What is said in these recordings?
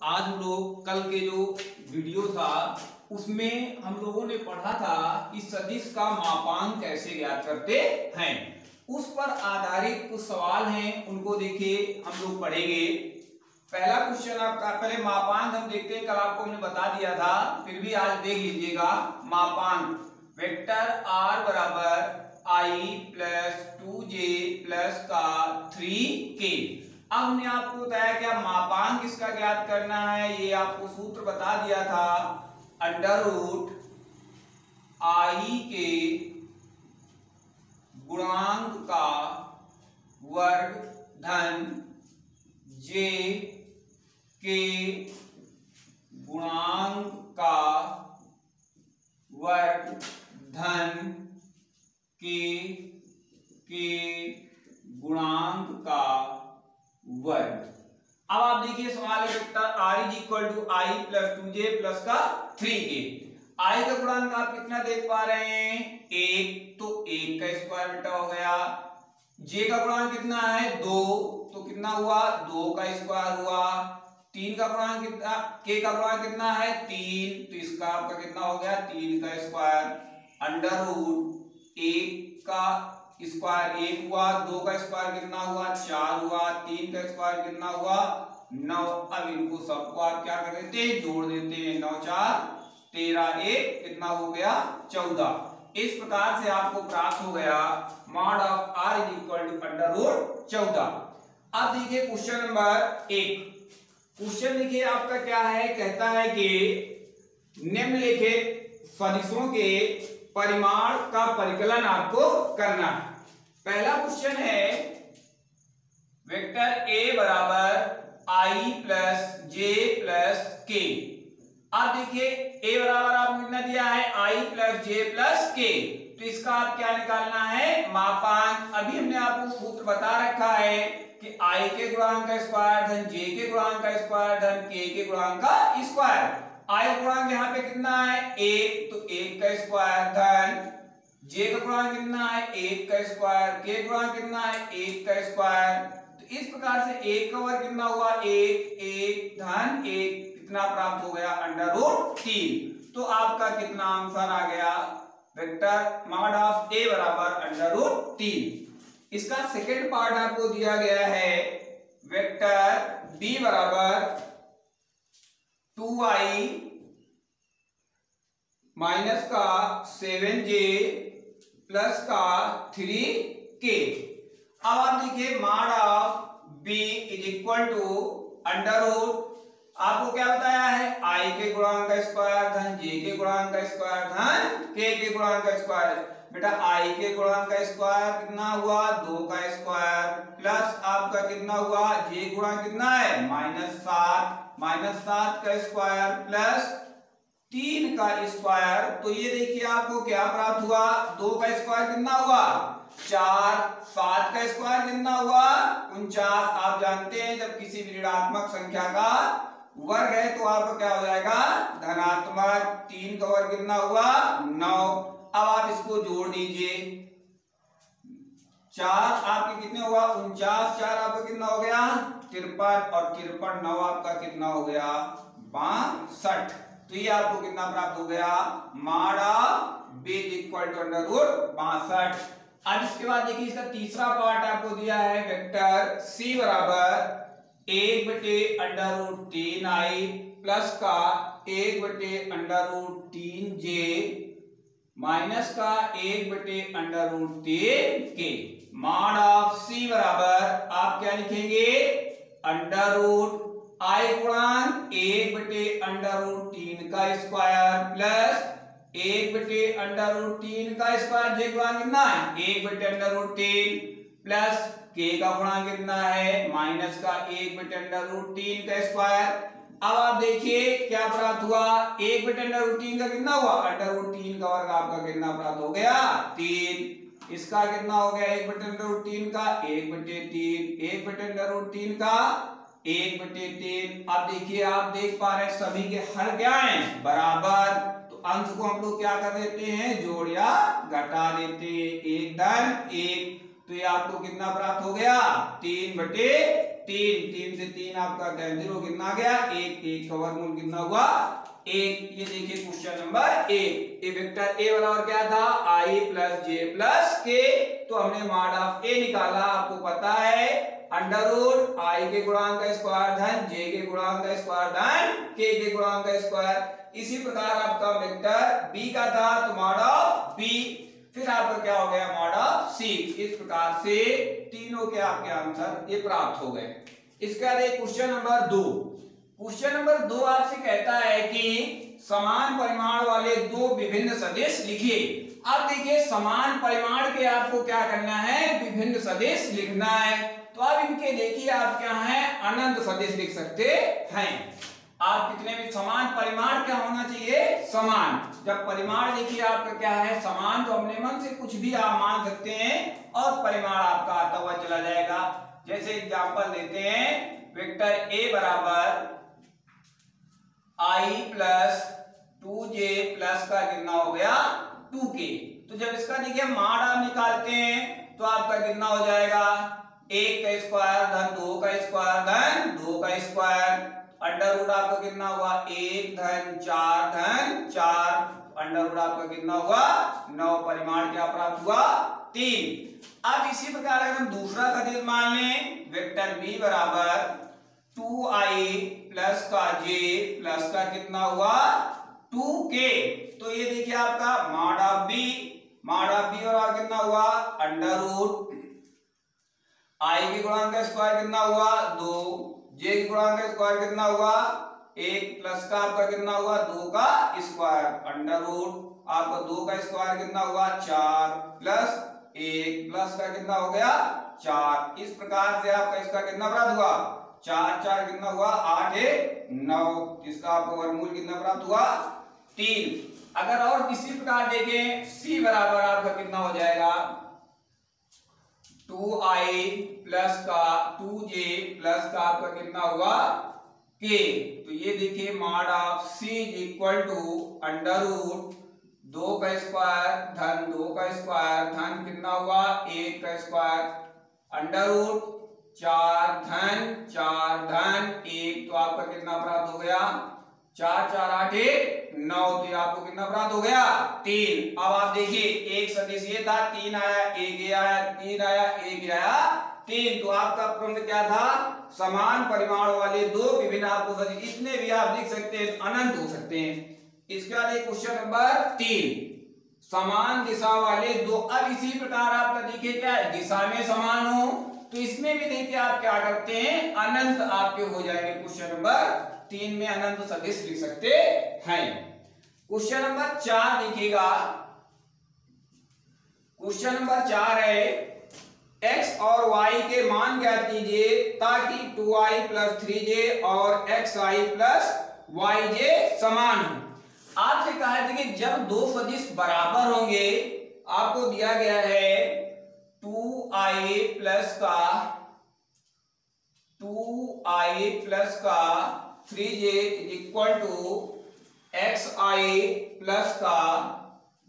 आज हम लोग कल के जो वीडियो था उसमें हम लोगों ने पढ़ा था कि सदिश का मापांक कैसे ज्ञात करते हैं। उस पर आधारित कुछ सवाल हैं, उनको देखिए हम लोग पढ़ेंगे। पहला क्वेश्चन आपका, पहले मापांक हम देखते हैं, कल आपको हमने बता दिया था, फिर भी आज देख लीजिएगा। मापांक वेक्टर r बराबर i प्लस 2j प्लस का 3k। अब हमने आपको बताया क्या मापांक इसका ज्ञात करना है, ये आपको सूत्र बता दिया था, अंडर रूट i के गुणांक का वर्ग धन j के गुणांक का वर्ग धन के गुणांक का वर्ग। अब आप देखिए सवाल है, vector r is equal to i plus 2j plus का 3k। i का गुणांक आप कितना देख पा रहे हैं, 1, तो 1 का स्क्वायर बेटा हो गया। j का गुणांक कितना है, 2, तो कितना हुआ, 2 का स्क्वायर हुआ। 3 का गुणांक कितना, k का गुणांक कितना है, 3, तो इसका आपका कितना हो गया, 3 का स्क्वायर। अंडर रूट 1 का स्क्वायर 1 हुआ, 2 का स्क्वायर कितना हुआ, 4 हुआ, 3 का स्क्वायर कितना हुआ, 9। अब इनको सबको आप क्या कर देते हैं, जोड़ देते हैं। 9 4 13, 1 कितना हो गया, 14। इस प्रकार से आपको प्राप्त हो गया mod of r is equal to under root 14। अब देखिए क्वेश्चन नंबर 1। क्वेश्चन देखिए आपका क्या है, कहता है कि निम्नलिखित सदिशों के परिमाण का परिकलन आपको करना है। पहला क्वेश्चन है, वेक्टर a बराबर i plus j plus k। अब देखिए a बराबर आपको कितना दिया है, i plus j plus k, तो इसका आप क्या निकालना है, मापांक। अभी हमने आपको सूत्र बता रखा है कि i के गुणांक का स्क्वायर धन j के गुणांक का स्क्वायर धन k के गुणांक का स्क्वायर। i गुणांक यहाँ पे कितना है, 1, तो 1 का स्क्वायर धन j का गुणांक कितना है, 1 का स्क्वायर, k गुणांक कितना है, 1 का स्क्वायर। तो इस प्रकार से 1 का वर्ग कितना हुआ, 1 1 धन 1 कितना प्राप्त हो गया, अंडर रूट 3। तो आपका कितना आंसर आ गया, वेक्टर मॉड ऑफ a बराबर अंडर रूट 3। इसका सेकंड पार्ट आपको दिया गया है, वेक्टर b बराबर 2i माइनस का 7j प्लस का 3k। अब आप देखिए mod of b is equal to under root, आपको क्या बताया है, i के गुणांक का स्क्वायर धन j के गुणांक का स्क्वायर धन k के गुणांक का स्क्वायर। बेटा i के गुणांक का स्क्वायर कितना हुआ, 2 का स्क्वायर, प्लस आपका कितना हुआ, j गुणांक कितना है, -7 का स्क्वायर प्लस 3 का स्क्वायर। तो ये देखिए आपको क्या प्राप्त हुआ, 2 का स्क्वायर कितना हुआ, 4, 7 का स्क्वायर कितना हुआ, 49। आप जानते हैं जब किसी भी ऋणात्मक संख्या का वर्ग है तो आपका क्या हो जाएगा, धनात्मक। 3 का वर्ग कितना हुआ, 9। अब आप इसको जोड़ दीजिए, 4 आपके कितने हुआ, 49, 4 आपका कितना हो गया, 53, और 53 9 आपका कितना हो गया, 62। तो ये आपको कितना प्राप्त हो गया, mod of b equal to under root 62। अब इसके बाद देखिए इसका तीसरा पार्ट आपको दिया है, वेक्टर c बराबर 1 बटे अंडर रूट 3i प्लस का 1 बटे अंडर रूट 3j माइनस का 1 बटे under root 3k। Mod of c बराबर आप क्या लिखेंगे, अंडर रूट i गुणांक 1 बटे अंडर रूट 3 का स्क्वायर प्लस 1 बटे अंडर रूट 3 का स्क्वायर, j गुणांक कितना है, 1 बटे अंडर रूट 3 प्लस k का गुणांक कितना है, माइनस का 1 बटे अंडर रूट 3 का स्क्वायर। अब आप देखिए क्या प्राप्त हुआ, 1 बटे अंडर रूट 3 का कितना हुआ, अंडर रूट 3 का वर्ग आपका कितना प्राप्त हो गया, 3। इसका कितना हो गया, 1 बटे अंडर रूट 3 का 1 बटे 3, 1 बटे अंडर रूट 3 का 1 बटे 3। अब देखिए आप देख पा रहे हैं सभी के हर क्या है, बराबर। तो अंश को हम लोग क्या कर देते हैं, जोड़ या घटा देते हैं, 1 धन 1। तो ये आपको कितना प्राप्त हो गया, 3 बटे 3, 3 से 3 आपका कैंसिल हो, कितना आ गया 1, 1 का वर्गमूल कितना हुआ 1। ये देखिए question number 1, A vector A बराबर क्या था i प्लस जे प्लस के, तो हमने मॉड ऑफ ए निकाला, आपको पता है अंडर रूट i के गुणांक का स्क्वायर धन j के गुणांक का स्क्वायर धन k के गुणांक का स्क्वायर। इसी प्रकार आपका वेक्टर b का था तो मॉड ऑफ b, फिर आपका क्या हो गया मॉड ऑफ c। इस प्रकार से तीनों के आपके आंसर ये प्राप्त हो गए। इसके बाद क्वेश्चन नंबर 2, क्वेश्चन नंबर 2 आपसे कहता है कि समान परिमाण वाले दो विभिन्न सदिश लिखिए। अब देखिए समान परिमाण के आपको क्या करना है, विभिन्न सदिश लिखना है। तो अब इनके देखिए आप क्या है अनंत सदिश लिख सकते हैं। आप कितने भी समान परिमाण क्या होना चाहिए समान, जब परिमाण देखिए आपका क्या है समान, तो अपने मन से कुछ भी आप मान सकते हैं और परिमाण आपका आता हुआ चला जाएगा। जैसे एग्जांपल देते हैं वेक्टर a बराबर i प्लस 2j प्लस का कितना हो गया 2k। तो जब इसका देखिए मान आप निकालते हैं तो आपका कितना हो जाएगा 1 का स्क्वायर धन 2 का स्क्वायर धन 2 का स्क्वायर, अंडर रूट आपका कितना हुआ 1 धन 4 धन 4, अंडर रूट आपका कितना हुआ 9, परिमाण क्या प्राप्त हुआ 3। अब इसी प्रकार अगर हम दूसरा सदिश मान लें वेक्टर b बराबर 2i प्लस का j प्लस का कितना हुआ 2k, तो ये देखिए आपका मॉड ऑफ b बराबर कितना हुआ अंडर रूट i के गुणांक का स्क्वायर कितना हुआ 2, j के गुणांक का स्क्वायर कितना हुआ 1 प्लस का आपका कितना हुआ 2 का स्क्वायर, अंडर रूट आपका 2 का स्क्वायर कितना हुआ 4 प्लस 1 प्लस का कितना हो गया 4। इस प्रकार से आपका इसका कितना प्राप्त हुआ 4 4 कितना हुआ 8 9, इसका आपको वर्गमूल कितना प्राप्त हुआ 3। अगर और किसी प्रकार देखें c बराबर आपका कितना हो जाएगा 2i प्लस का 2j प्लस का आपका कितना हुआ k। तो ये देखिए mod of c is equal to under root 2 का स्क्वायर धन 2 का स्क्वायर धन कितना हुआ 1 का स्क्वायर, अंडर रूट 4 धन 1, तो आपका कितना प्राप्त हो गया 4 4 8 9, तो आपको कितना प्राप्त हो गया 3। अब आप देखिए एक सदिश ये था 3 आया 1 ये आया 3 आया 1 ये आया 3, तो आपका प्रश्न क्या था समान परिमाण वाले दो विभिन्न आपको सदिश, इतने भी आप लिख सकते हैं अनंत हो सकते हैं। इसके बाद क्वेश्चन नंबर 3, समान दिशा वाले दो। अब इसी प्रकार आपका देखिए क्या है दिशा में समान हो, तो इसमें भी देखिए आप क्या करते हैं अनंत आपके हो जाएंगे। क्वेश्चन नंबर 3 में अनंत सदिश लिख सकते हैं। क्वेश्चन नंबर 4 देखिएगा, क्वेश्चन नंबर 4 है x और y के मान ज्ञात कीजिए ताकि 2i प्लस 3j और xi प्लस yj समान हो। आपसे कहा है कि जब दो सदिश बराबर होंगे, आपको दिया गया है 2i प्लस का 3j equal to xi plus का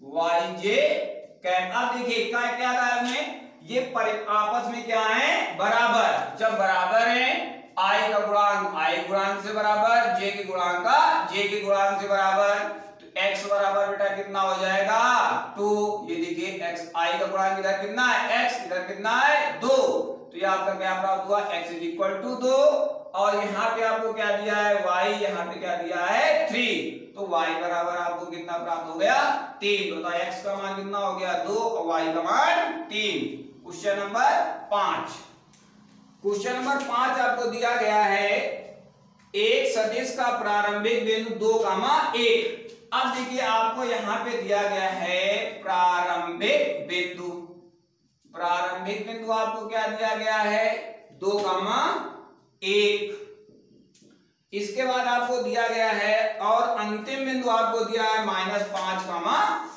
yj। अब देखिए क्या क्या कहा हमने, ये आपस में क्या है बराबर, जब बराबर है i का गुणांक i गुणांक से बराबर, j के गुणांक का j के गुणांक से बराबर, तो x बराबर बेटा कितना हो जाएगा 2। ये देखिए x i का गुणांक इधर कितना है x, इधर कितना है 2, तो ये आपका क्या प्राप्त हुआ x इज इक्वल टू 2, और यहाँ पे आपको क्या दिया है y, यहाँ पे क्या दिया है 3, तो y बराबर आपको कितना प्राप्त हो गया 3। तो x का मान कितना हो गया 2 और y का मान 3। क्वेश्चन नंबर 5, क्वेश्चन नंबर 5 आपको दिया गया है एक सदिश का प्रारंभिक बिंदु 2, 1। अब देखिए आपको यहां पे दिया गया है प्रारंभिक बिंदु, प्रारंभिक बिंदु आपको क्या दिया गया है 2, 1। इसके बाद आपको दिया गया है और अंतिम बिंदु आपको दिया है -5,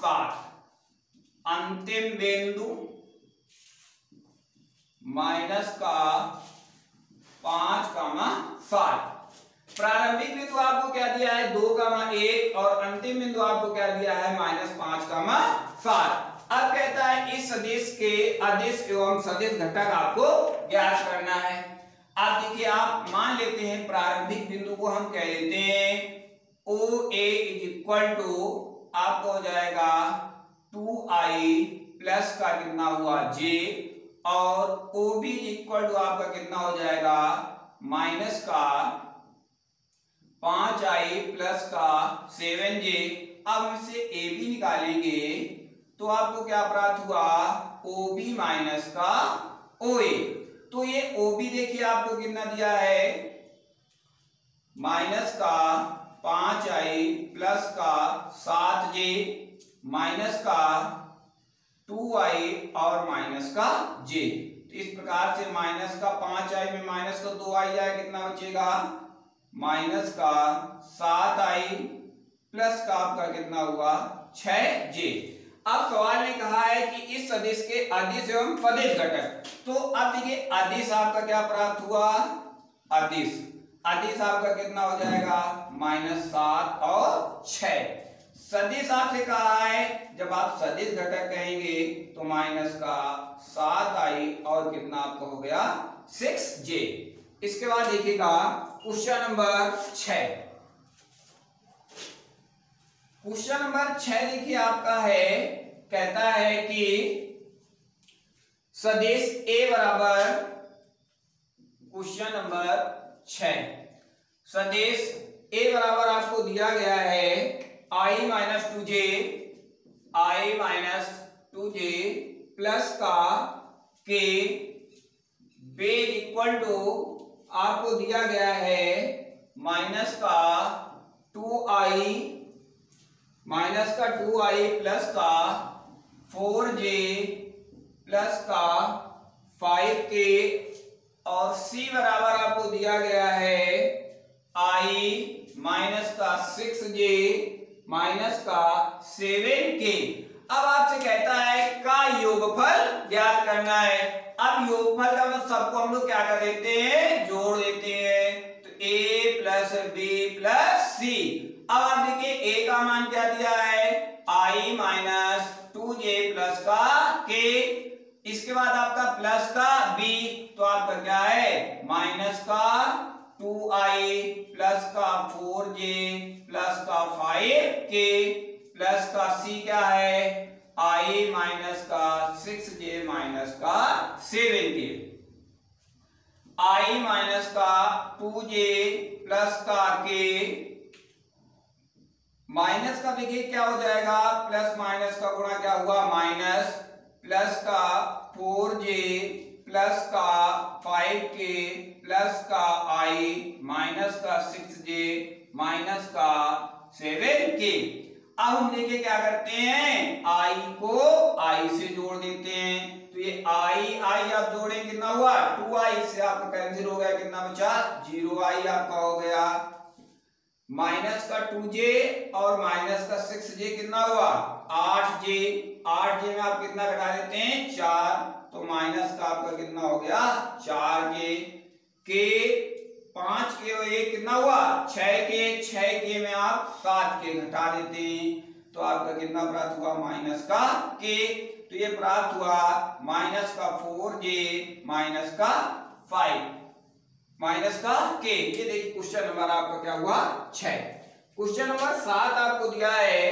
7। अंतिम बिंदु -5, 7। प्रारंभिक बिंदु आपको क्या दिया है 2, 1 और अंतिम बिंदु आपको क्या दिया है -5, 7। अब कहता है इस सदिश के अदिश एवं सदिश घटक आपको ज्ञात करना है। अब देखिए आप मान लेते हैं प्रारंभिक बिंदु को हम कह देते हैं ओ ए इज इक्वल टू आपको हो जाएगा 2i प्लस का कितना हुआ j और ओ बी इक्वल टू आपका कितना हो जाएगा माइनस का 5i प्लस का 7j। अब हम इससे ए बी निकालेंगे तो आपको क्या प्राप्त हुआ ओ बी माइनस का ओ ए। तो ये ओ बी देखिए आपको कितना दिया है माइनस का 5i प्लस का 7j माइनस का 2i और माइनस का j। तो इस प्रकार से माइनस का 5i में माइनस का 2i आए कितना बचेगा माइनस का 7i प्लस का आपका कितना हुआ 6j। अब सवाल ने कहा है कि इस सदिश के अदिश एवं पदिश घटक। तो अब देखिए अदिश आपका क्या प्राप्त हुआ अदिश आपका कितना हो जाएगा -7 और 6। सदिश आपसे कहा है जब आप सदिश घटक कहेंगे तो माइनस का 7i और कितना आपका हो गया 6j। इसके बाद देखिएगा क्वेश्चन नंबर 6। क्वेश्चन नंबर 6 देखिए आपका है कहता है कि सदिश a बराबर क्वेश्चन नंबर 6 सदिश a बराबर आपको दिया गया है i माइनस 2j प्लस का k बेज इक्वल टू आपको दिया गया है माइनस का 2i प्लस का 4j प्लस का 5k और c बराबर आपको दिया गया है i माइनस का 6j माइनस का 7k। अब आपसे कहता है का योगफल ज्ञात करना है। अब योगफल का मतलब सबको हम लोग क्या कर देते हैं जोड़ देते हैं तो a plus b plus c। अब आप देखिए a का मान क्या दिया है i माइनस 2j प्लस का k। इसके बाद आपका प्लस का b तो आपका क्या है माइनस का 2i प्लस का 4j प्लस का 5k प्लस का c क्या है i माइनस का 6j माइनस का 7k i माइनस का 2j प्लस का k माइनस का देखिए क्या हो जाएगा प्लस माइनस का गुणा क्या हुआ माइनस प्लस का 4j प्लस का 5k प्लस का i माइनस का 6j माइनस का 7k। अब हम देखिए क्या करते हैं i को i से जोड़ देते हैं तो ये i आप जोड़ें कितना हुआ 2i से आपका कैंसिल हो गया कितना बचा 0i आपका हो गया माइनस का 2j और माइनस का 6j कितना हुआ 8j में आप कितना घटा देते हैं 4 तो माइनस का आपका कितना हो गया 4j k 5k और ये कितना हुआ 6k में आप 7k घटा देते हैं तो आपका कितना प्राप्त हुआ माइनस का k। तो ये प्राप्त हुआ माइनस का 4j माइनस का 5 माइनस का k। ये देखिए क्वेश्चन नंबर आपका क्या हुआ 6। क्वेश्चन नंबर 7 आपको दिया है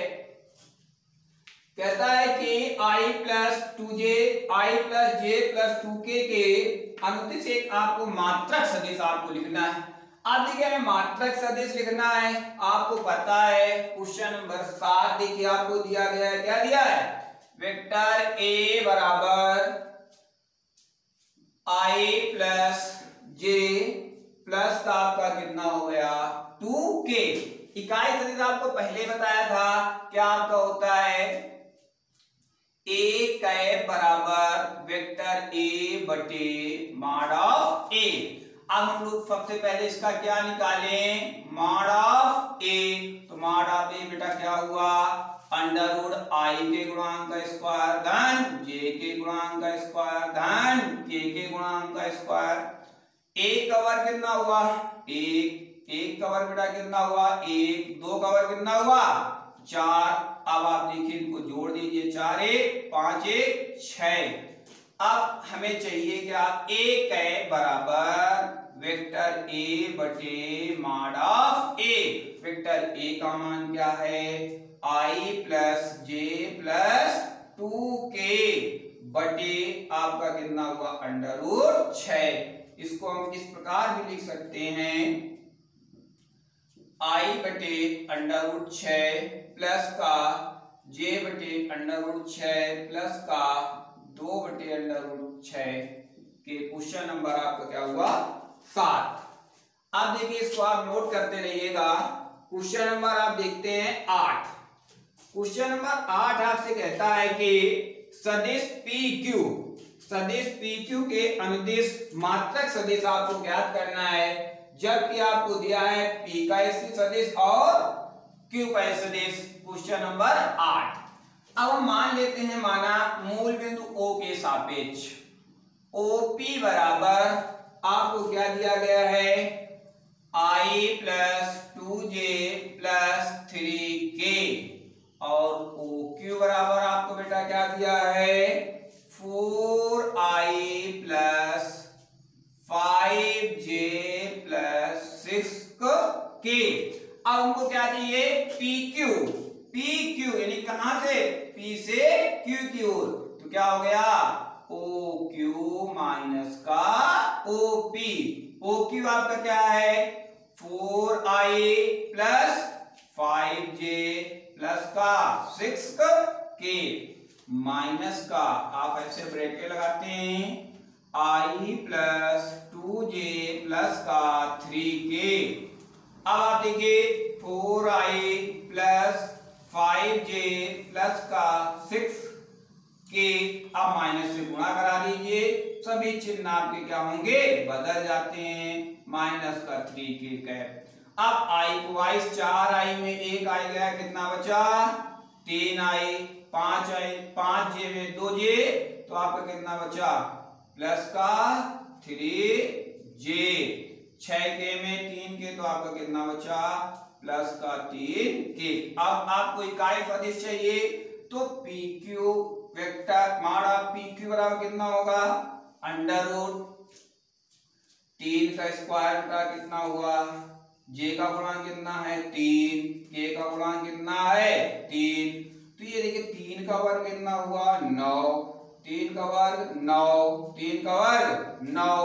कहता है कि i plus 2j i plus j plus 2k के अनुदिश एक आपको मात्रक सदिश आपको लिखना है। अब देखिए हमें मात्रक सदिश लिखना है आपको पता है क्वेश्चन नंबर 7 देखिए आपको दिया गया है क्या दिया है वेक्टर a बराबर i प्लस j प्लस का आपका कितना हो गया 2k। इकाई सदिश आपको पहले बताया था क्या आपका होता है a कैप बराबर वेक्टर a बटे मॉड ऑफ a। अब हम लोग सबसे पहले इसका क्या निकालें मॉड ऑफ a तो मॉड ऑफ a बेटा क्या हुआ अंडर रूट i के गुणांक का स्क्वायर धन j के गुणांक का स्क्वायर धन k के गुणांक का स्क्वायर। एक का वर्ग कितना हुआ एक का वर्ग बेटा कितना हुआ 1 2 का वर्ग कितना हुआ 4। अब आप देखिए इनको जोड़ दीजिए 4 1 5 1 6। अब हमें चाहिए क्या a कैप बराबर वेक्टर ए बटे mod of A. Vector A का मान क्या है, आई प्लस जे प्लस 2k बटे आपका कितना हुआ अंडर रूट 6। इसको हम किस प्रकार भी लिख सकते हैं, आई बटे अंडर रूट 6 प्लस का जे बटे अंडर रूट 6 प्लस का 2 बटे अंडर रूट 6 के क्वेश्चन नंबर आपका क्या हुआ 7। अब देखिए इसको आप नोट करते रहिएगा। क्वेश्चन नंबर आप देखते हैं 8। क्वेश्चन नंबर 8 आपसे कहता है कि सदिश पी क्यू के अनुदिश मात्रक सदिश आपको ज्ञात करना है, जबकि आपको दिया है P का सदिश और Q का सदिश। Question number 8। अब हम मान लेते हैं, माना मूल बिंदु O के सापेक्ष OP बराबर आपको क्या दिया गया है, I plus 2J plus 3K और OQ बराबर आपको बेटा क्या दिया है, 4I plus 5J plus 6K। अब हमको क्या चाहिए, PQ यानी कहां से, P से Q की ओर, तो क्या हो गया OQ माइनस का OQ आपका क्या है 4I प्लस 5J प्लस का 6K माइनस का आप ऐसे ब्रैकेट लगाते हैं I प्लस 2J प्लस का 3K। अब आप देखिए 4I प्लस 5J प्लस का 6K, अब माइनस से गुणा करा दीजिए, सभी चिन्ह आपके क्या होंगे बदल जाते हैं, माइनस का 3K कैप। अब I को 4I में 1 I गया, कितना बचा 3I, 5J में 2J, तो आपका कितना बचा प्लस का 3J, 6K में 3K, तो आपका कितना बचा प्लस का 3K। अब आपको इकाई सदिश चाहिए, तो PQ vector mod of PQ बराबर कितना होगा, अंडर रूट 3 का स्क्वायर का कितना हुआ, J का गुणांक कितना है 3, K का गुणांक कितना है 3, तो ये देखिए 3 का वर्ग कितना हुआ 9, 3 का वर्ग 9, 3 का वर्ग 9।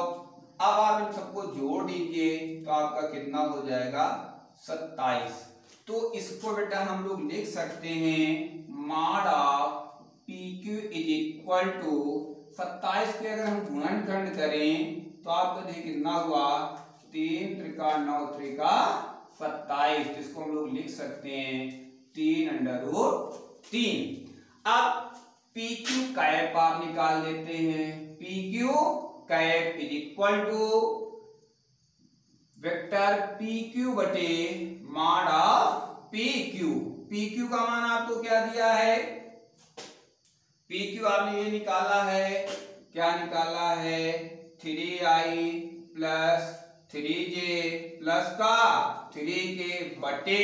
अब आप इन सबको जोड़ दीजिए तो आपका कितना हो जाएगा 27। तो इसको बेटा हम लोग लिख सकते हैं mod of PQ is equal to 27 के अगर हम गुणनखंड करें तो आपका देखिए कितना हुआ 3 त्रिका 9 त्रिका 27। इसको हम लोग लिख सकते हैं 3 अंडर रूट 3। अब PQ कैप आप निकाल लेते हैं, PQ cap is equal to vector PQ बटे मॉड ऑफ PQ का मान आपको क्या दिया है, PQ आपने ये निकाला है, क्या निकाला है 3I प्लस 3J प्लस का 3K बटे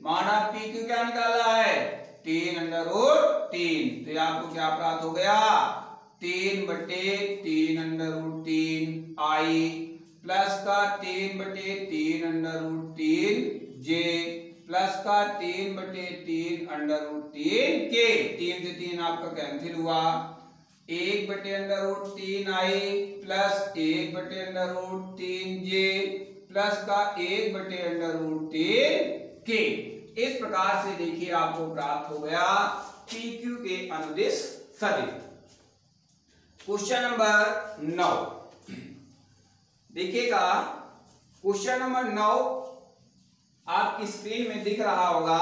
मॉड ऑफ PQ क्या निकाला है 3 अंडर रूट 3। तो आपको क्या प्राप्त हो गया 3 बटे 3 अंडर रूट 3 I प्लस का 3 बटे 3 अंडर रूट 3 J प्लस का 3 बटे 3 अंडर रूट 3 K। 3 से 3 आपका कैंसिल हुआ, 1 बटे अंडर रूट 3 I प्लस 1 बटे अंडर रूट 3 J प्लस का 1 बटे अंडर रूट 3 K। इस प्रकार से देखिए आपको प्राप्त हो गया PQ के अनुदिश सदिश। क्वेश्चन नंबर 9 देखिएगा, क्वेश्चन नंबर 9 आपकी स्क्रीन में दिख रहा होगा।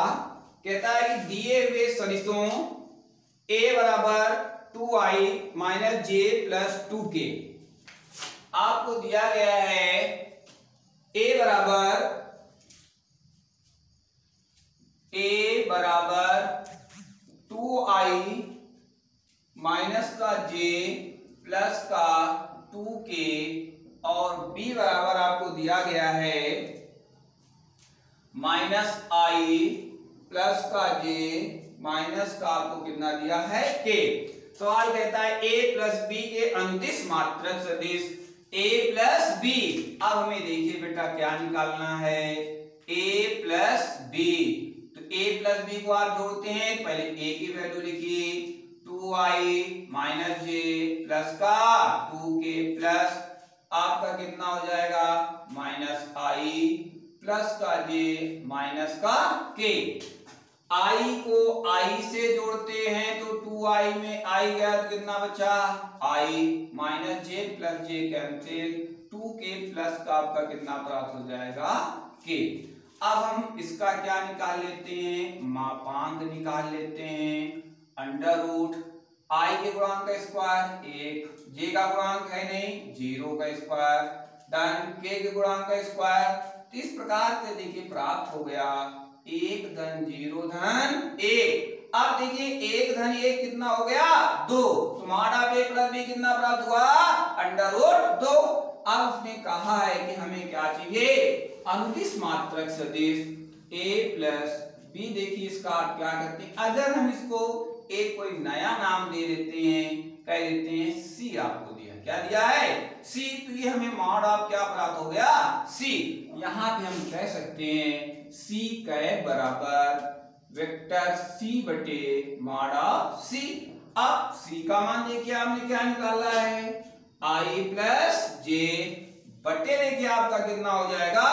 कहता है कि दिए हुए सदिशों A बराबर 2I minus J plus 2K, आपको दिया गया है A बराबर 2I माइनस का J प्लस का 2K और B बराबर आपको दिया गया है माइनस I प्लस का J माइनस का आपको कितना दिया है K। सवाल कहता है A प्लस B के अनुदिश मात्रक सदिश a प्लस बी। अब हमें देखिए बेटा क्या निकालना है, a प्लस बी। तो a प्लस बी को आप जोड़ते हैं, पहले a की वैल्यू लिखिए 2i माइनस जे प्लस का 2k प्लस आपका कितना हो जाएगा माइनस आई प्लस का जे माइनस का k। i को i से जोड़ते हैं तो 2i में i गया तो कितना बचा i minus J plus J cancel 2k plus का आपका कितना प्राप्त हो जाएगा k। अब हम इसका क्या निकाल लेते हैं, मापांक निकाल लेते हैं। अंडर रूट i के गुणांक का स्क्वायर 1, j का गुणांक है नहीं 0 का स्क्वायर, धन k के गुणांक का स्क्वायर। तो इस प्रकार से देखिए प्राप्त हो गया 1 धन 0 धन 1। अब देखिए 1 धन 1 कितना हो गया 2, तो mod of a plus b कितना प्राप्त हुआ अंडर रूट 2। अब उसने कहा है कि हमें क्या चाहिए, अनुदिश मात्रक सदिश a प्लस b। देखिए इसका आप क्या करते हैं, अगर हम इसको एक कोई नया नाम दे देते हैं, कह देते हैं c, आपको दिया क्या दिया है c, तो ये हमें मॉड ऑफ क्या प्राप्त हो गया c। यहां पे हम कह सकते हैं c कैप बराबर वेक्टर c बटे मॉड ऑफ c। अब c का मान देखिए आपने क्या निकाला है i प्लस j बटे देखिए आपका कितना हो जाएगा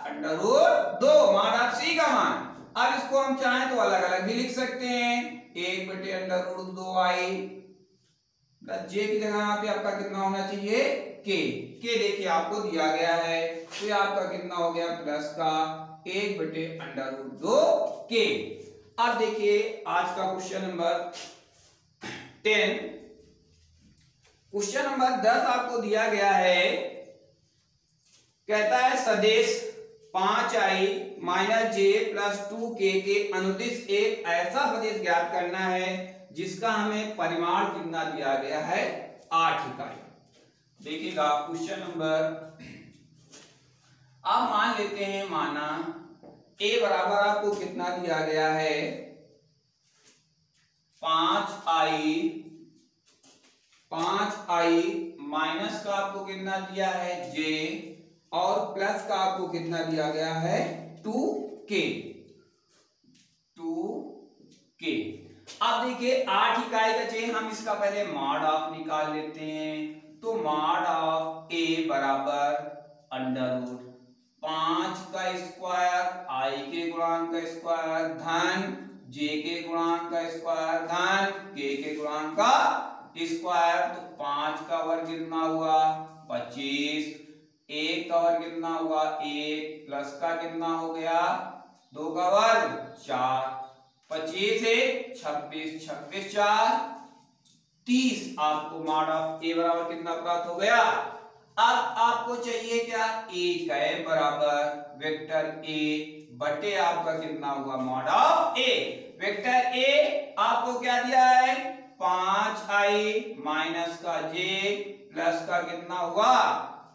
under root 2 mod of c का मान। अब इसको हम चाहें तो अलग अलग भी लिख सकते हैं, 1 बटे under root 2i plus j की जगह यहाँ पे आपका कितना होना चाहिए k देखिए आपको दिया गया है, तो ये आपका कितना हो गया प्लस का 1 बटे अंडर रूट 2k। अब देखिए आज का क्वेश्चन नंबर 10, क्वेश्चन नंबर 10 आपको दिया गया है, कहता है सदिश 5i माइनस जे प्लस 2k के अनुदिश एक ऐसा सदिश ज्ञात करना है जिसका हमें परिमाण कितना दिया गया है 8 इकाई। देखिएगा क्वेश्चन नंबर, आप मान लेते हैं माना a बराबर आपको कितना दिया गया है 5i माइनस का आपको कितना दिया है j और प्लस का आपको कितना दिया गया है 2k। अब देखिए 8 इकाई का चाहिए, हम इसका पहले मॉड ऑफ निकाल लेते हैं। तो मॉड ऑफ a बराबर अंडर रूट 5 का स्क्वायर i के गुणांक का स्क्वायर धन j के गुणांक का स्क्वायर धन k के गुणांक का स्क्वायर। तो 5 का वर्ग कितना हुआ 25, 1 का वर्ग कितना हुआ 1 प्लस का कितना हो गया 2 का वर्ग 4, 25 से 26, 26 4 30। आपको मॉड ऑफ a बराबर कितना प्राप्त हो गया। अब आपको चाहिए क्या a कैप बराबर वेक्टर a बटे आपका कितना हुआ mod of a। Vector a आपको क्या दिया है 5i माइनस का j प्लस का कितना हुआ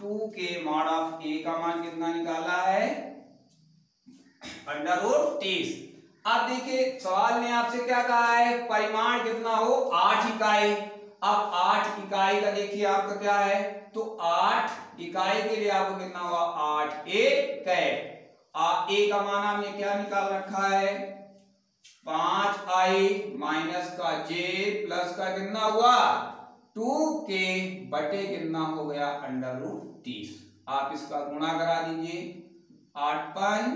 2k। मॉड ऑफ a का मान कितना निकाला है अंडर रूट 30। अब देखिए सवाल ने आपसे क्या कहा है परिमाण कितना हो 8 इकाई। अब 8 इकाई का देखिए आपका क्या है, तो 8 इकाई के लिए आपको कितना हुआ 8 a कैप। a का मान हमने क्या निकाल रखा है 5i माइनस का j प्लस का कितना हुआ 2k बटे कितना हो गया अंडर रूट 30। आप इसका गुणा करा दीजिए 8 5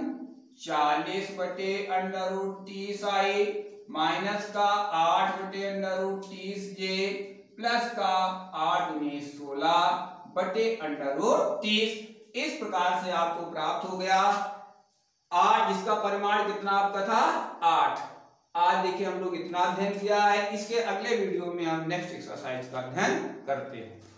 40 बटे अंडर रूट 30i माइनस का 8 बटे अंडर रूट 30j प्लस का 8 गुणे 16 बटे अंडर रूट 30। इस प्रकार से आपको प्राप्त हो गया 8, जिसका परिमाण कितना आपका था 8। आज देखिए हम लोग इतना अध्ययन किया है, इसके अगले वीडियो में हम नेक्स्ट एक्सरसाइज का अध्ययन करते हैं।